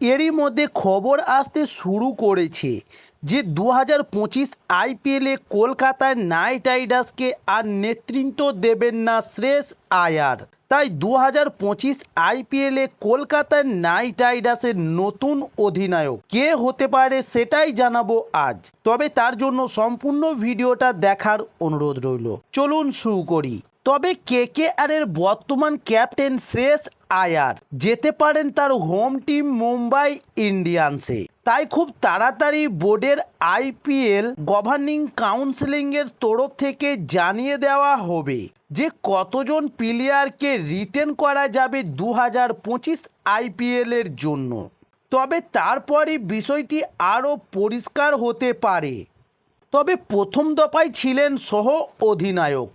এরই মধ্যে খবর আসতে শুরু করেছে যে 2025 আইপিএলে কলকাতার নাইট রাইডার্সকে আর নেতৃত্ব দেবেন না শ্রেয়স আয়ার। তাই 2025 আইপিএলে কলকাতার নাইট রাইডার্সের নতুন অধিনায়ক কে হতে পারে সেটাই জানাবো আজ। তবে তার জন্য সম্পূর্ণ ভিডিওটা দেখার অনুরোধ রইল। চলুন শুরু করি। তবে কেকেআর এর বর্তমান ক্যাপ্টেন শ্রেয়স আয়ার যেতে পারেন তার হোম টিম মুম্বাই ইন্ডিয়ান্সে। তাই খুব তাড়াতাড়ি বোর্ডের আইপিএল গভর্নিং কাউন্সিলের তরফ থেকে জানিয়ে দেওয়া হবে যে কতজন প্লেয়ারকে রিটেন করা যাবে 2025 আইপিএলের জন্য। তবে তারপরই বিষয়টি আরও পরিষ্কার হতে পারে। তবে প্রথম দফায় ছিলেন সহ অধিনায়ক,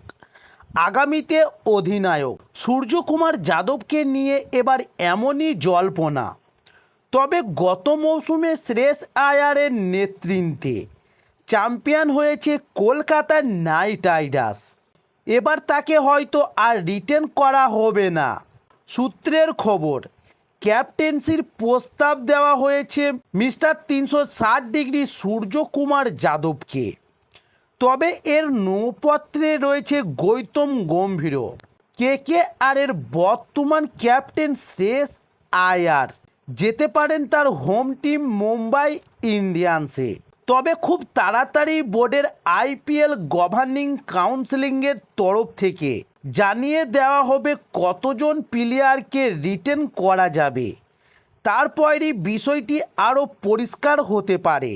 আগামীতে অধিনায়ক সূর্যকুমার যাদবকে নিয়ে এবার এমনই জল্পনা। তবে গত মৌসুমে শ্রেয়স আয়ারের নেতৃত্বে চ্যাম্পিয়ন হয়েছে কলকাতার নাইট রাইডার্স। এবার তাকে হয়তো আর রিটেন করা হবে না। সূত্রের খবর, ক্যাপ্টেন্সির প্রস্তাব দেওয়া হয়েছে মিস্টার 360 ডিগ্রি সূর্যকুমার যাদবকে। তবে এর নৌপত্রে রয়েছে গৌতম গম্ভীরও। কেকেআর এর বর্তমান ক্যাপ্টেন শ্রেয়স আয়ার যেতে পারেন তার হোম টিম মুম্বাই ইন্ডিয়ান্সে। তবে খুব তাড়াতাড়ি বোর্ডের আইপিএল গভর্নিং কাউন্সিলের তরফ থেকে জানিয়ে দেওয়া হবে কতজন প্লেয়ারকে রিটেন করা যাবে। তারপরই বিষয়টি আরও পরিষ্কার হতে পারে।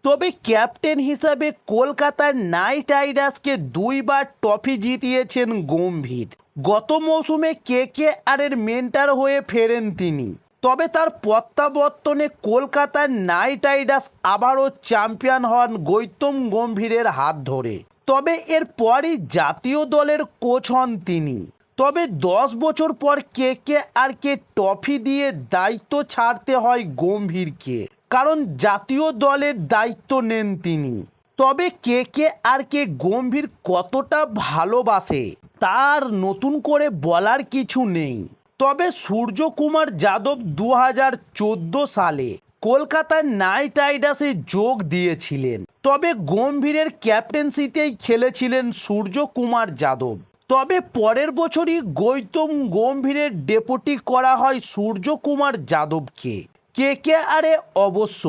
তবে ক্যাপ্টেন হিসাবে কলকাতার নাইট রাইডার্সকে 2বার ট্রফি জিতিয়েছেন গম্ভীর। গত মৌসুমে কেকেআর এর মেন্টর হয়ে ফেরেন তিনি। তবে তার প্রত্যাবর্তনে কলকাতার নাইট রাইডার্স আবারও চ্যাম্পিয়ন হন গৌতম গম্ভীরের হাত ধরে। তবে এরপরই জাতীয় দলের কোচ হন তিনি। তবে 10 বছর পর কেকেআরকে ট্রফি দিয়ে দায়িত্ব ছাড়তে হয় গম্ভীরকে, কারণ জাতীয় দলের দায়িত্ব নেন তিনি। তবে কেকেআরকে গম্ভীর কতটা ভালোবাসে তার নতুন করে বলার কিছু নেই। তবে সূর্যকুমার যাদব 2014 সালে কলকাতার নাইট রাইডার্সে যোগ দিয়েছিলেন। তবে গম্ভীরের ক্যাপ্টেন্সিতেই খেলেছিলেন সূর্যকুমার যাদব। তবে পরের বছরই গৌতম গম্ভীরের ডেপুটি করা হয় সূর্যকুমার যাদবকে। কেকেআরে অবশ্য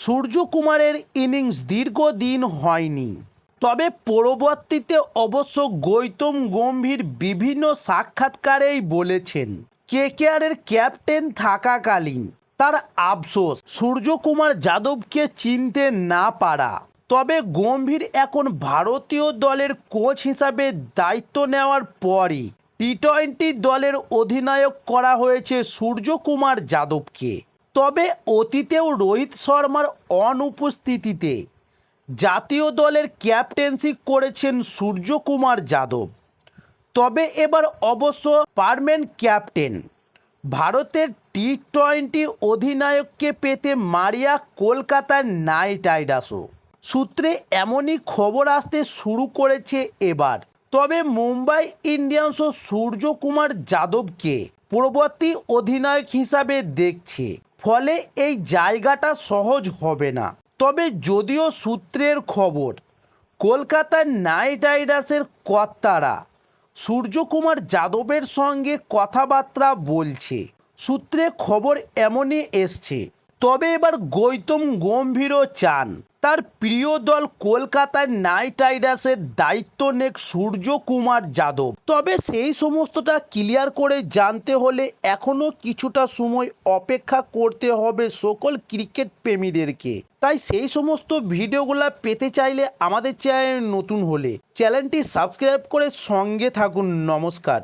সূর্যকুমারের ইনিংস দীর্ঘদিন হয়নি। তবে পরবর্তীতে অবশ্য গৌতম গম্ভীর বিভিন্ন সাক্ষাৎকারেই বলেছেন কেকেআরের ক্যাপ্টেন থাকাকালীন তার আফসোস সূর্যকুমার যাদবকে চিনতে না পারা। তবে গম্ভীর এখন ভারতীয় দলের কোচ হিসাবে দায়িত্ব নেওয়ার পরই টি-20 দলের অধিনায়ক করা হয়েছে সূর্যকুমার যাদবকে। তবে অতীতেও রোহিত শর্মার অনুপস্থিতিতে জাতীয় দলের ক্যাপ্টেন্সি করেছেন সূর্যকুমার যাদব। তবে এবার অবশ্য পার্মানেন্ট ক্যাপ্টেন ভারতের টি-20 অধিনায়ককে পেতে মারিয়া কলকাতার নাইট রাইডার্সও। সূত্রে এমনই খবর আসতে শুরু করেছে এবার। তবে মুম্বাই ইন্ডিয়ান্সও সূর্যকুমার যাদবকে পরবর্তী অধিনায়ক হিসাবে দেখছে, ফলে এই জায়গাটা সহজ হবে না। তবে যদিও সূত্রের খবর কলকাতার নাইট রাইডার্সের কর্তারা সূর্যকুমার যাদবের সঙ্গে কথাবার্তা বলছে। সূত্রে খবর এমনই এসছে। তবে এবার গৌতম গম্ভীরও চান তার প্রিয় দল কলকাতার নাইট রাইডার্সের দায়িত্ব নেক সূর্যকুমার যাদব। তবে সেই সমস্তটা ক্লিয়ার করে জানতে হলে এখনও কিছুটা সময় অপেক্ষা করতে হবে সকল ক্রিকেট প্রেমীদেরকে। তাই সেই সমস্ত ভিডিওগুলো পেতে চাইলে আমাদের চ্যানেল নতুন হলে চ্যানেলটি সাবস্ক্রাইব করে সঙ্গে থাকুন। নমস্কার।